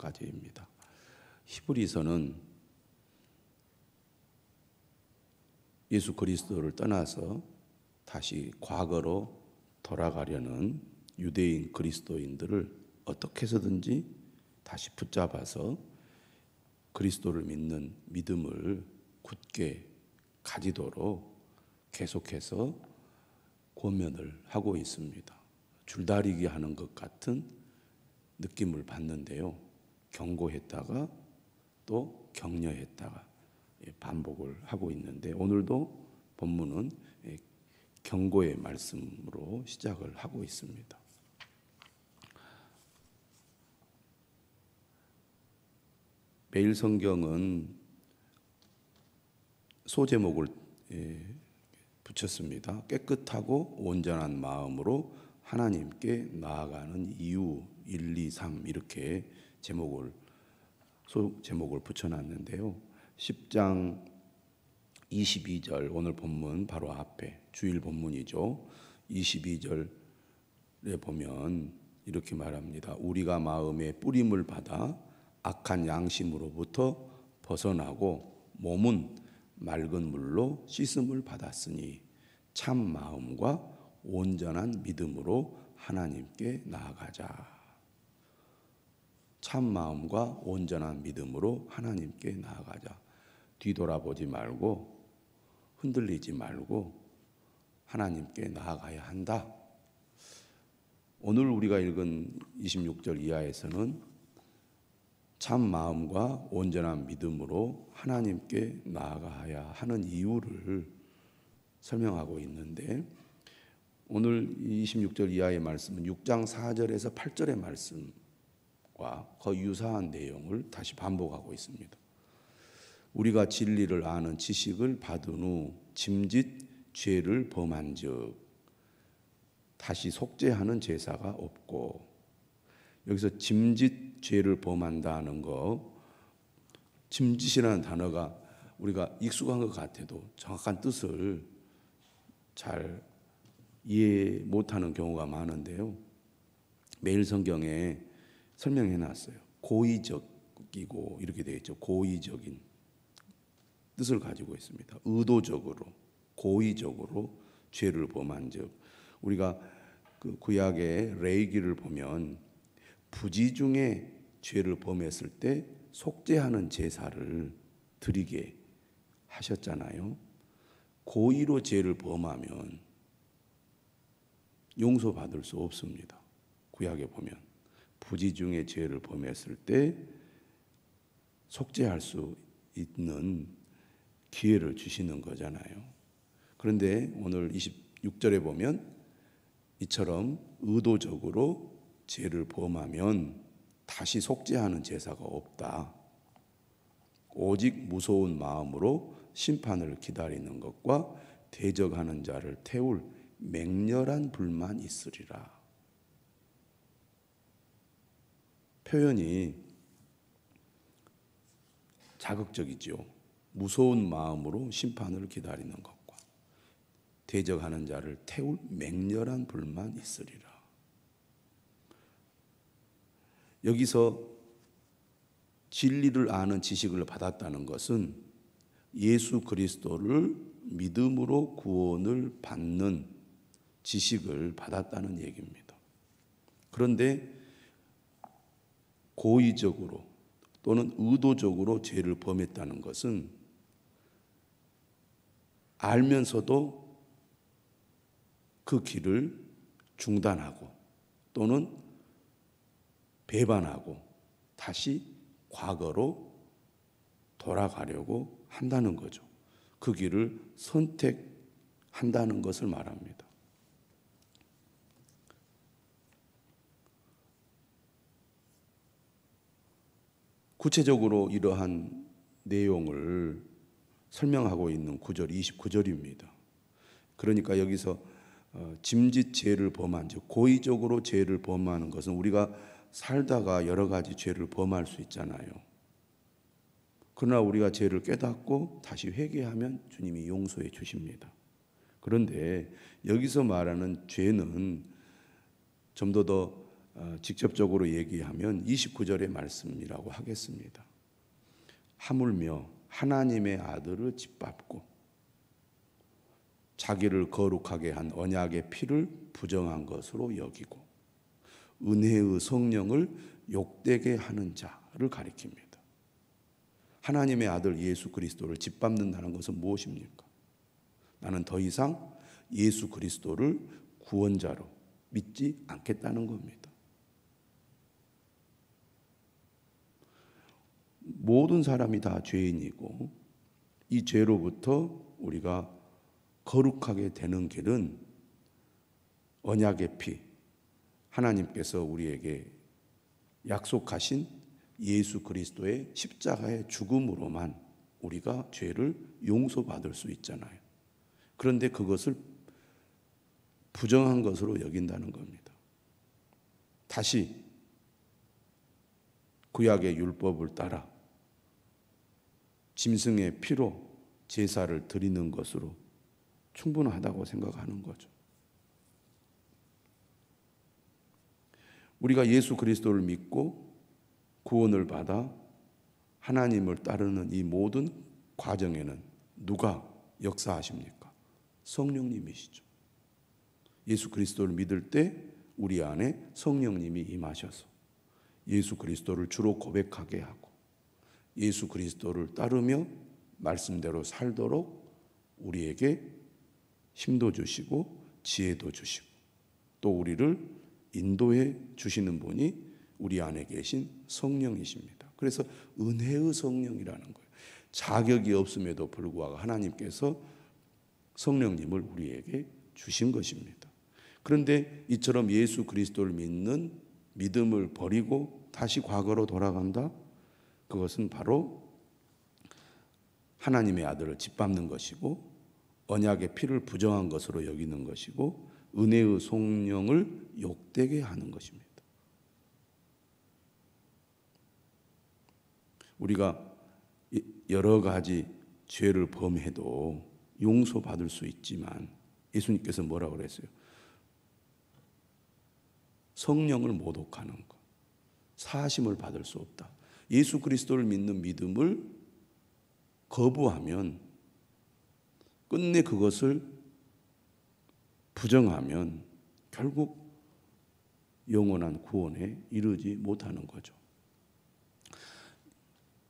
14절까지입니다. 히브리서는 예수 그리스도를 떠나서 다시 과거로 돌아가려는 유대인 그리스도인들을 어떻게 해서든지 다시 붙잡아서 그리스도를 믿는 믿음을 굳게 가지도록 계속해서 권면을 하고 있습니다. 줄다리기 하는 것 같은 느낌을 받는데요. 경고했다가 또 격려했다가 반복을 하고 있는데, 오늘도 본문은 경고의 말씀으로 시작을 하고 있습니다. 매일 성경은 소제목을 붙였습니다. 깨끗하고 온전한 마음으로 하나님께 나아가는 이유 1, 2, 3 이렇게 제목을 붙여놨는데요. 10장 22절 오늘 본문 바로 앞에 주일 본문이죠. 22절에 보면 이렇게 말합니다. 우리가 마음의 뿌림을 받아 악한 양심으로부터 벗어나고 몸은 맑은 물로 씻음을 받았으니 참 마음과 온전한 믿음으로 하나님께 나아가자. 참 마음과 온전한 믿음으로 하나님께 나아가자. 뒤돌아보지 말고 흔들리지 말고 하나님께 나아가야 한다. 오늘 우리가 읽은 26절 이하에서는 참 마음과 온전한 믿음으로 하나님께 나아가야 하는 이유를 설명하고 있는데, 오늘 26절 이하의 말씀은 6장 4절에서 8절의 말씀과 거의 유사한 내용을 다시 반복하고 있습니다. 우리가 진리를 아는 지식을 받은 후 짐짓 죄를 범한즉 다시 속죄하는 제사가 없고, 여기서 짐짓 죄를 범한다는 거, 짐짓이라는 단어가 우리가 익숙한 것 같아도 정확한 뜻을 잘 이해 못하는 경우가 많은데요. 매일 성경에 설명해 놨어요. 고의적이고 이렇게 되어 있죠. 고의적인 뜻을 가지고 있습니다. 의도적으로, 고의적으로 죄를 범한 즉, 우리가 그 구약의 레위기를 보면 부지 중에 죄를 범했을 때 속죄하는 제사를 드리게 하셨잖아요. 고의로 죄를 범하면 용서받을 수 없습니다. 구약에 보면 부지 중에 죄를 범했을 때 속죄할 수 있는 기회를 주시는 거잖아요. 그런데 오늘 26절에 보면 이처럼 의도적으로 죄를 범하면 다시 속죄하는 제사가 없다. 오직 무서운 마음으로 심판을 기다리는 것과 대적하는 자를 태울 맹렬한 불만 있으리라. 표현이 자극적이죠. 무서운 마음으로 심판을 기다리는 것과 대적하는 자를 태울 맹렬한 불만 있으리라. 여기서 진리를 아는 지식을 받았다는 것은 예수 그리스도를 믿음으로 구원을 받는 지식을 받았다는 얘기입니다. 그런데 고의적으로 또는 의도적으로 죄를 범했다는 것은 알면서도 그 길을 중단하고 또는 배반하고 다시 과거로 돌아가려고 한다는 거죠. 그 길을 선택한다는 것을 말합니다. 구체적으로 이러한 내용을 설명하고 있는 구절 29절입니다. 그러니까 여기서 짐짓 죄를 범한 즉 고의적으로 죄를 범하는 것은 우리가 살다가 여러 가지 죄를 범할 수 있잖아요. 그러나 우리가 죄를 깨닫고 다시 회개하면 주님이 용서해 주십니다. 그런데 여기서 말하는 죄는 좀 더 직접적으로 얘기하면 29절의 말씀이라고 하겠습니다. 하물며 하나님의 아들을 짓밟고 자기를 거룩하게 한 언약의 피를 부정한 것으로 여기고 은혜의 성령을 욕되게 하는 자를 가리킵니다. 하나님의 아들 예수 그리스도를 짓밟는다는 것은 무엇입니까? 나는 더 이상 예수 그리스도를 구원자로 믿지 않겠다는 겁니다. 모든 사람이 다 죄인이고 이 죄로부터 우리가 거룩하게 되는 길은 언약의 피, 하나님께서 우리에게 약속하신 예수 그리스도의 십자가의 죽음으로만 우리가 죄를 용서받을 수 있잖아요. 그런데 그것을 부정한 것으로 여긴다는 겁니다. 다시 구약의 율법을 따라 짐승의 피로 제사를 드리는 것으로 충분하다고 생각하는 거죠. 우리가 예수 그리스도를 믿고 구원을 받아 하나님을 따르는 이 모든 과정에는 누가 역사하십니까? 성령님이시죠. 예수 그리스도를 믿을 때 우리 안에 성령님이 임하셔서 예수 그리스도를 주로 고백하게 하고 예수 그리스도를 따르며 말씀대로 살도록 우리에게 힘도 주시고 지혜도 주시고 또 우리를 인도해 주시는 분이 우리 안에 계신 성령이십니다. 그래서 은혜의 성령이라는 거예요. 자격이 없음에도 불구하고 하나님께서 성령님을 우리에게 주신 것입니다. 그런데 이처럼 예수 그리스도를 믿는 믿음을 버리고 다시 과거로 돌아간다? 그것은 바로 하나님의 아들을 짓밟는 것이고 언약의 피를 부정한 것으로 여기는 것이고 은혜의 성령을 욕되게 하는 것입니다. 우리가 여러 가지 죄를 범해도 용서받을 수 있지만 예수님께서 뭐라고 그랬어요? 성령을 모독하는 것, 사하심을 받을 수 없다. 예수 그리스도를 믿는 믿음을 거부하면 끝내 그것을 부정하면 결국 영원한 구원에 이르지 못하는 거죠.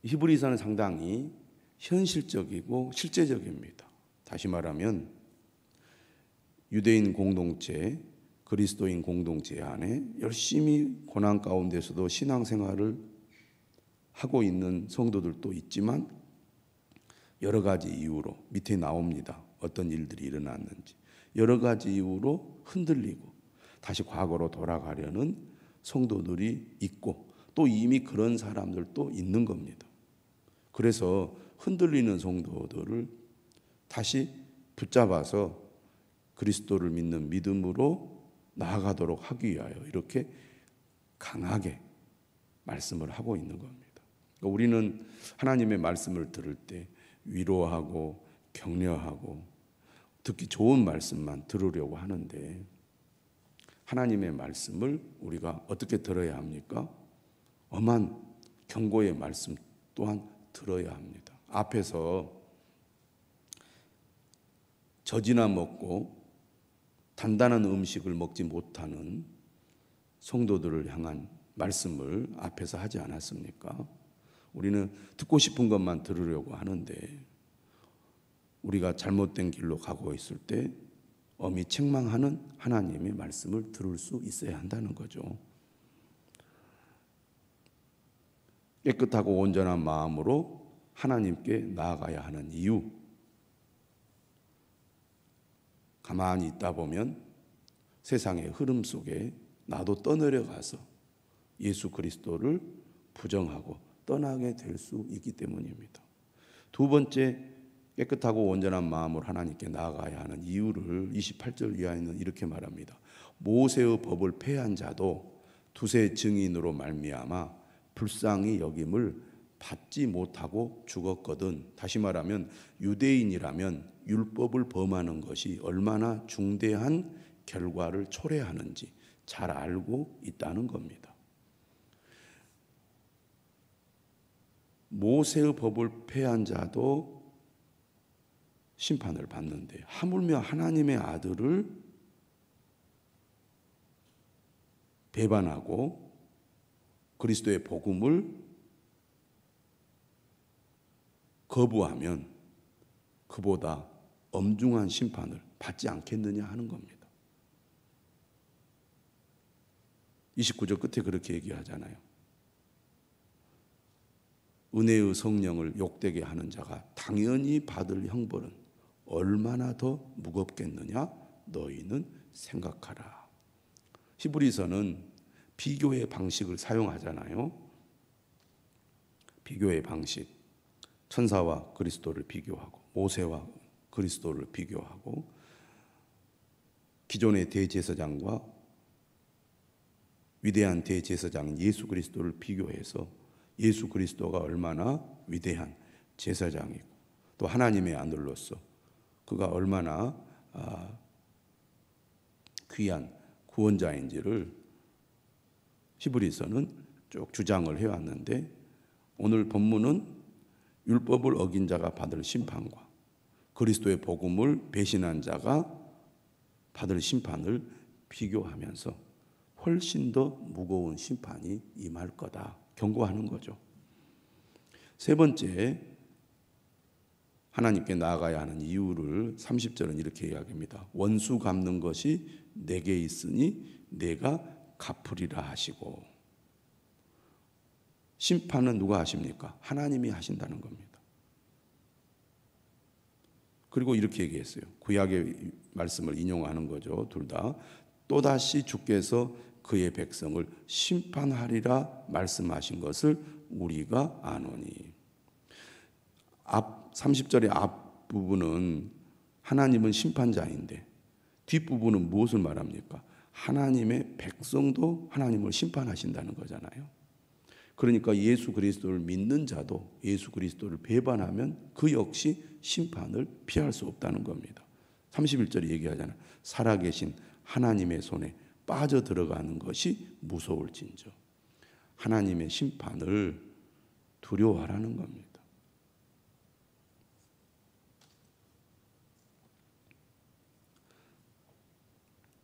히브리서는 상당히 현실적이고 실제적입니다. 다시 말하면 유대인 공동체, 그리스도인 공동체 안에 열심히 고난 가운데서도 신앙생활을 하고 있는 성도들도 있지만 여러 가지 이유로 밑에 나옵니다. 어떤 일들이 일어났는지. 여러 가지 이유로 흔들리고 다시 과거로 돌아가려는 성도들이 있고 또 이미 그런 사람들도 있는 겁니다. 그래서 흔들리는 성도들을 다시 붙잡아서 그리스도를 믿는 믿음으로 나아가도록 하기 위하여 이렇게 강하게 말씀을 하고 있는 겁니다. 우리는 하나님의 말씀을 들을 때 위로하고 격려하고 듣기 좋은 말씀만 들으려고 하는데 하나님의 말씀을 우리가 어떻게 들어야 합니까? 엄한 경고의 말씀 또한 들어야 합니다. 앞에서 젖이나 먹고 단단한 음식을 먹지 못하는 성도들을 향한 말씀을 앞에서 하지 않았습니까? 우리는 듣고 싶은 것만 들으려고 하는데 우리가 잘못된 길로 가고 있을 때 엄히 책망하는 하나님의 말씀을 들을 수 있어야 한다는 거죠. 깨끗하고 온전한 마음으로 하나님께 나아가야 하는 이유. 가만히 있다 보면 세상의 흐름 속에 나도 떠내려가서 예수 그리스도를 부정하고 떠나게 될 수 있기 때문입니다. 두 번째, 깨끗하고 온전한 마음으로 하나님께 나아가야 하는 이유를 28절 이하에는 이렇게 말합니다. 모세의 법을 폐한 자도 두세 증인으로 말미암아 불쌍히 여김을 받지 못하고 죽었거든. 다시 말하면 유대인이라면 율법을 범하는 것이 얼마나 중대한 결과를 초래하는지 잘 알고 있다는 겁니다. 모세의 법을 폐한 자도 심판을 받는데 하물며 하나님의 아들을 배반하고 그리스도의 복음을 거부하면 그보다 엄중한 심판을 받지 않겠느냐 하는 겁니다. 29절 끝에 그렇게 얘기하잖아요. 은혜의 성령을 욕되게 하는 자가 당연히 받을 형벌은 얼마나 더 무겁겠느냐 너희는 생각하라. 히브리서는 비교의 방식을 사용하잖아요. 비교의 방식. 천사와 그리스도를 비교하고 모세와 그리스도를 비교하고 기존의 대제사장과 위대한 대제사장 예수 그리스도를 비교해서 예수 그리스도가 얼마나 위대한 제사장이고 또 하나님의 아들로서 그가 얼마나 귀한 구원자인지를 히브리서는 쭉 주장을 해왔는데 오늘 본문은 율법을 어긴 자가 받을 심판과 그리스도의 복음을 배신한 자가 받을 심판을 비교하면서 훨씬 더 무거운 심판이 임할 거다 경고하는 거죠. 세 번째, 하나님께 나아가야 하는 이유를 30절은 이렇게 이야기합니다. 원수 갚는 것이 내게 있으니 내가 갚으리라 하시고. 심판은 누가 하십니까? 하나님이 하신다는 겁니다. 그리고 이렇게 얘기했어요. 구약의 말씀을 인용하는 거죠. 둘 다. 또다시 주께서 그의 백성을 심판하리라 말씀하신 것을 우리가 아노니. 30절의 앞부분은 하나님은 심판자인데 뒷부분은 무엇을 말합니까? 하나님의 백성도 하나님을 심판하신다는 거잖아요. 그러니까 예수 그리스도를 믿는 자도 예수 그리스도를 배반하면 그 역시 심판을 피할 수 없다는 겁니다. 31절에 얘기하잖아요. 살아계신 하나님의 손에 빠져들어가는 것이 무서울진저. 하나님의 심판을 두려워하라는 겁니다.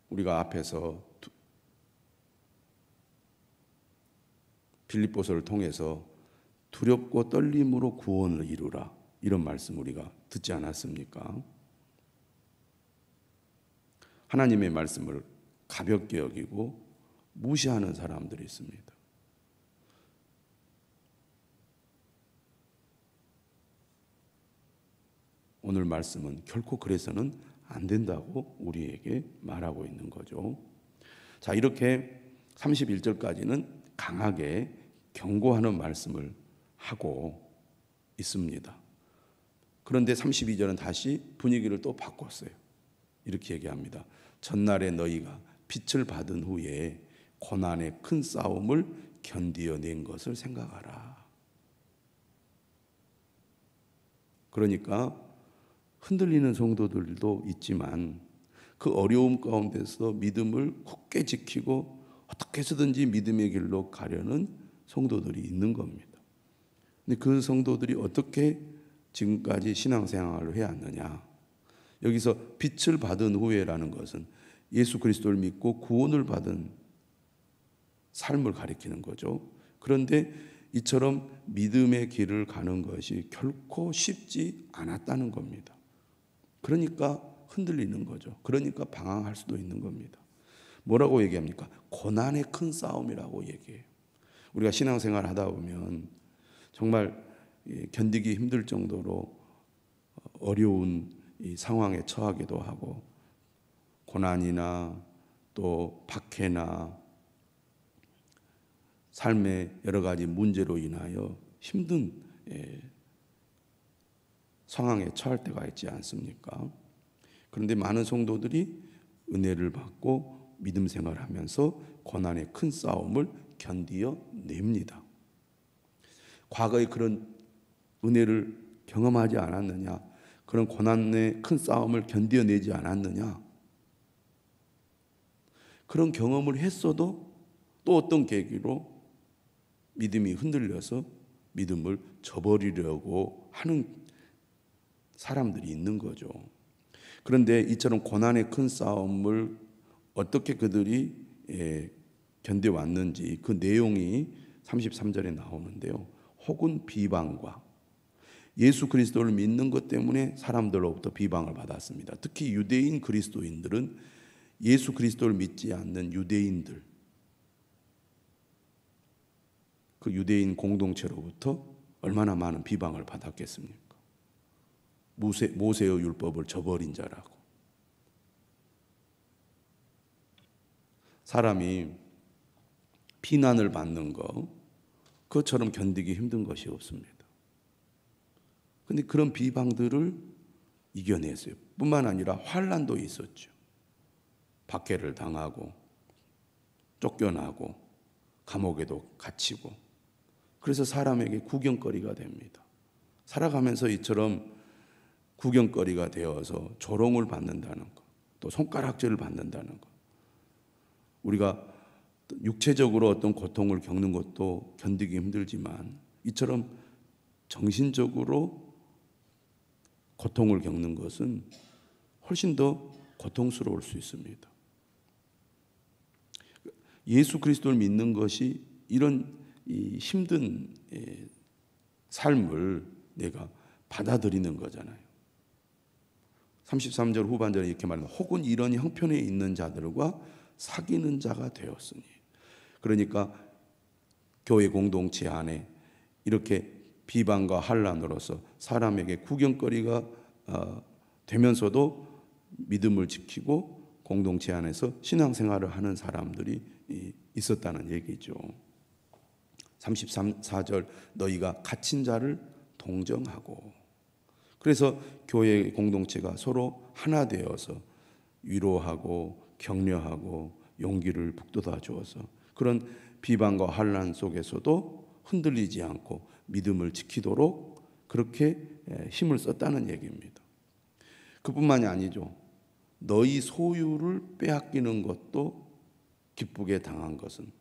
우리가 앞에서 빌립보서를 통해서 두렵고 떨림으로 구원을 이루라 이런 말씀 우리가 듣지 않았습니까? 하나님의 말씀을 가볍게 여기고 무시하는 사람들이 있습니다. 오늘 말씀은 결코 그래서는 안 된다고 우리에게 말하고 있는 거죠. 자, 이렇게 31절까지는 강하게 경고하는 말씀을 하고 있습니다. 그런데 32절은 다시 분위기를 또 바꿨어요. 이렇게 얘기합니다. 전날에 너희가 빛을 받은 후에 고난의 큰 싸움을 견디어낸 것을 생각하라. 그러니까 흔들리는 성도들도 있지만 그 어려움 가운데서 믿음을 굳게 지키고 어떻게 해서든지 믿음의 길로 가려는 성도들이 있는 겁니다. 근데 그 성도들이 어떻게 지금까지 신앙생활을 해왔느냐? 여기서 빛을 받은 후에라는 것은 예수 그리스도를 믿고 구원을 받은 삶을 가리키는 거죠. 그런데 이처럼 믿음의 길을 가는 것이 결코 쉽지 않았다는 겁니다. 그러니까 흔들리는 거죠. 그러니까 방황할 수도 있는 겁니다. 뭐라고 얘기합니까? 고난의 큰 싸움이라고 얘기해요. 우리가 신앙생활 하다 보면 정말 견디기 힘들 정도로 어려운 이 상황에 처하기도 하고 고난이나 또 박해나 삶의 여러 가지 문제로 인하여 힘든 상황에 처할 때가 있지 않습니까? 그런데 많은 성도들이 은혜를 받고 믿음 생활을 하면서 고난의 큰 싸움을 견디어 냅니다. 과거에 그런 은혜를 경험하지 않았느냐? 그런 고난의 큰 싸움을 견디어내지 않았느냐? 그런 경험을 했어도 또 어떤 계기로 믿음이 흔들려서 믿음을 저버리려고 하는 사람들이 있는 거죠. 그런데 이처럼 고난의 큰 싸움을 어떻게 그들이 견뎌왔는지 그 내용이 33절에 나오는데요. 혹은 비방과 예수 그리스도를 믿는 것 때문에 사람들로부터 비방을 받았습니다. 특히 유대인 그리스도인들은 예수 그리스도를 믿지 않는 유대인들, 그 유대인 공동체로부터 얼마나 많은 비방을 받았겠습니까? 모세의 율법을 저버린 자라고. 사람이 비난을 받는 거, 그것처럼 견디기 힘든 것이 없습니다. 그런데 그런 비방들을 이겨냈어요. 뿐만 아니라 환난도 있었죠. 박해를 당하고 쫓겨나고 감옥에도 갇히고, 그래서 사람에게 구경거리가 됩니다. 살아가면서 이처럼 구경거리가 되어서 조롱을 받는다는 것, 또 손가락질을 받는다는 것, 우리가 육체적으로 어떤 고통을 겪는 것도 견디기 힘들지만 이처럼 정신적으로 고통을 겪는 것은 훨씬 더 고통스러울 수 있습니다. 예수 그리스도를 믿는 것이 이런 힘든 삶을 내가 받아들이는 거잖아요. 33절 후반절에 이렇게 말합니다. 혹은 이런 형편에 있는 자들과 사귀는 자가 되었으니. 그러니까 교회 공동체 안에 이렇게 비방과 환난으로서 사람에게 구경거리가 되면서도 믿음을 지키고 공동체 안에서 신앙생활을 하는 사람들이 있었다는 얘기죠. 34절 너희가 갇힌 자를 동정하고. 그래서 교회 공동체가 서로 하나 되어서 위로하고 격려하고 용기를 북돋아 주어서 그런 비방과 환난 속에서도 흔들리지 않고 믿음을 지키도록 그렇게 힘을 썼다는 얘기입니다. 그뿐만이 아니죠. 너희 소유를 빼앗기는 것도 기쁘게 당한 것은,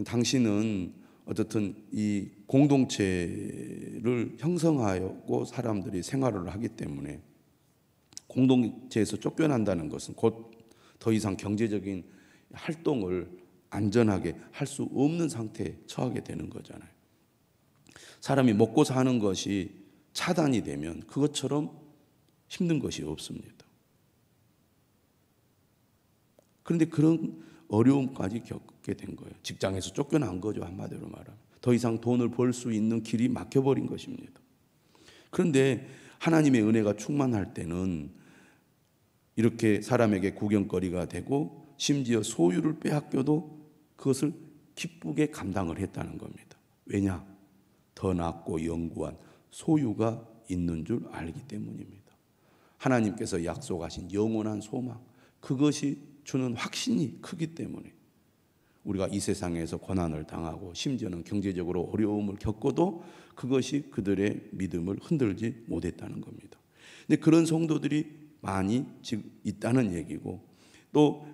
당신은 어쨌든 이 공동체를 형성하고 사람들이 생활을 하기 때문에 공동체에서 쫓겨난다는 것은 곧 더 이상 경제적인 활동을 안전하게 할 수 없는 상태에 처하게 되는 거잖아요. 사람이 먹고 사는 것이 차단이 되면 그것처럼 힘든 것이 없습니다. 그런데 그런 어려움까지 겪게 된 거예요. 직장에서 쫓겨난 거죠, 한마디로 말하면. 더 이상 돈을 벌 수 있는 길이 막혀버린 것입니다. 그런데 하나님의 은혜가 충만할 때는 이렇게 사람에게 구경거리가 되고 심지어 소유를 빼앗겨도 그것을 기쁘게 감당을 했다는 겁니다. 왜냐? 더 낫고 영구한 소유가 있는 줄 알기 때문입니다. 하나님께서 약속하신 영원한 소망, 그것이 주는 확신이 크기 때문에 우리가 이 세상에서 고난을 당하고 심지어는 경제적으로 어려움을 겪어도 그것이 그들의 믿음을 흔들지 못했다는 겁니다. 근데 그런 성도들이 많이 지금 있다는 얘기고, 또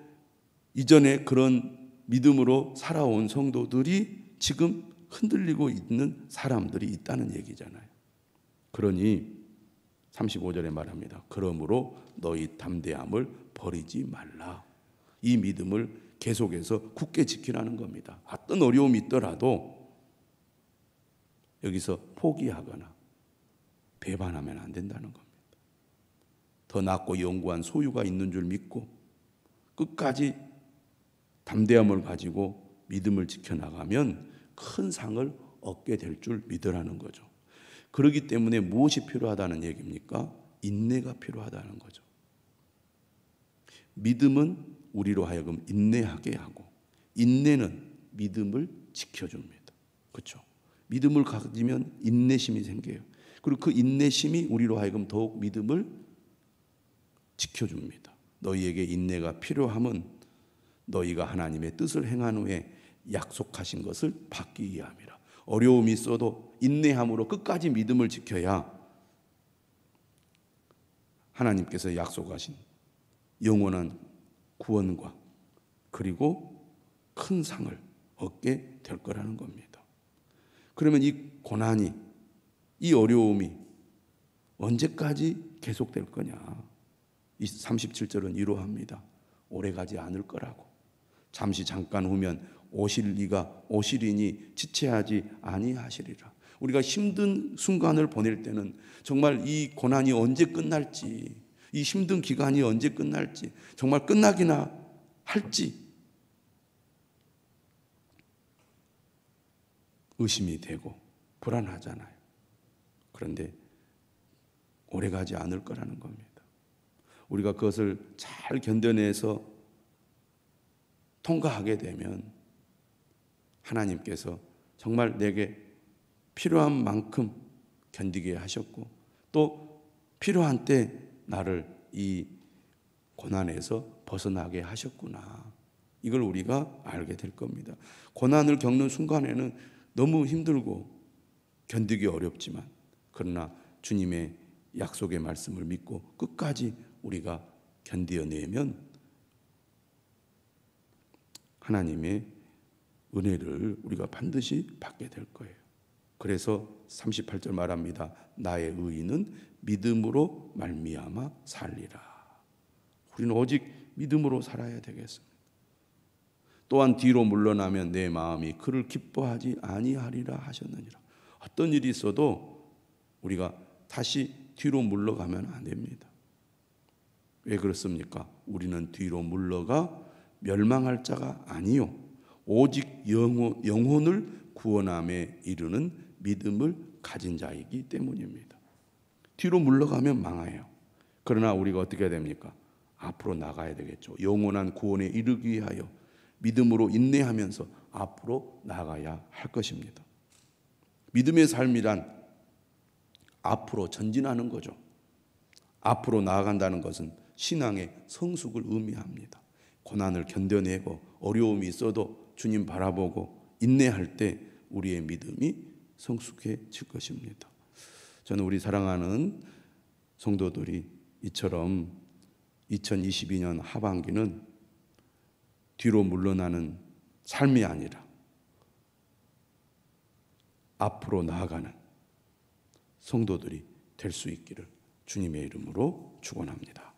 이전에 그런 믿음으로 살아온 성도들이 지금 흔들리고 있는 사람들이 있다는 얘기잖아요. 그러니 35절에 말합니다. 그러므로 너희 담대함을 버리지 말라. 이 믿음을 계속해서 굳게 지키라는 겁니다. 어떤 어려움이 있더라도 여기서 포기하거나 배반하면 안 된다는 겁니다. 더 낫고 영구한 소유가 있는 줄 믿고 끝까지 담대함을 가지고 믿음을 지켜나가면 큰 상을 얻게 될 줄 믿으라는 거죠. 그렇기 때문에 무엇이 필요하다는 얘기입니까? 인내가 필요하다는 거죠. 믿음은 우리로 하여금 인내하게 하고, 인내는 믿음을 지켜줍니다. 그렇죠? 믿음을 가지면 인내심이 생겨요. 그리고 그 인내심이 우리로 하여금 더욱 믿음을 지켜줍니다. 너희에게 인내가 필요함은 너희가 하나님의 뜻을 행한 후에 약속하신 것을 받기 위함이라. 어려움이 있어도 인내함으로 끝까지 믿음을 지켜야 하나님께서 약속하신 영원한 구원과 그리고 큰 상을 얻게 될 거라는 겁니다. 그러면 이 고난이, 이 어려움이 언제까지 계속될 거냐? 이 37절은 이러합니다. 오래가지 않을 거라고. 잠시 잠깐 후면 오시리니 지체하지 아니하시리라. 우리가 힘든 순간을 보낼 때는 정말 이 고난이 언제 끝날지, 이 힘든 기간이 언제 끝날지, 정말 끝나기나 할지 의심이 되고 불안하잖아요. 그런데 오래가지 않을 거라는 겁니다. 우리가 그것을 잘 견뎌내서 통과하게 되면 하나님께서 정말 내게 필요한 만큼 견디게 하셨고, 또 필요한 때 나를 이 고난에서 벗어나게 하셨구나, 이걸 우리가 알게 될 겁니다. 고난을 겪는 순간에는 너무 힘들고 견디기 어렵지만, 그러나 주님의 약속의 말씀을 믿고 끝까지 우리가 견디어내면 하나님의 은혜를 우리가 반드시 받게 될 거예요. 그래서 38절 말합니다. 나의 의인은 믿음으로 말미암아 살리라. 우리는 오직 믿음으로 살아야 되겠습니다. 또한 뒤로 물러나면 내 마음이 그를 기뻐하지 아니하리라 하셨느니라. 어떤 일이 있어도 우리가 다시 뒤로 물러가면 안 됩니다. 왜 그렇습니까? 우리는 뒤로 물러가 멸망할 자가 아니요 오직 영혼을 구원함에 이르는 믿음을 가진 자이기 때문입니다. 뒤로 물러가면 망해요. 그러나 우리가 어떻게 해야 됩니까? 앞으로 나가야 되겠죠. 영원한 구원에 이르기 위하여 믿음으로 인내하면서 앞으로 나가야 할 것입니다. 믿음의 삶이란 앞으로 전진하는 거죠. 앞으로 나아간다는 것은 신앙의 성숙을 의미합니다. 고난을 견뎌내고 어려움이 있어도 주님 바라보고 인내할 때 우리의 믿음이 성숙해질 것입니다. 저는 우리 사랑하는 성도들이 이처럼 2022년 하반기는 뒤로 물러나는 삶이 아니라 앞으로 나아가는 성도들이 될 수 있기를 주님의 이름으로 축원합니다.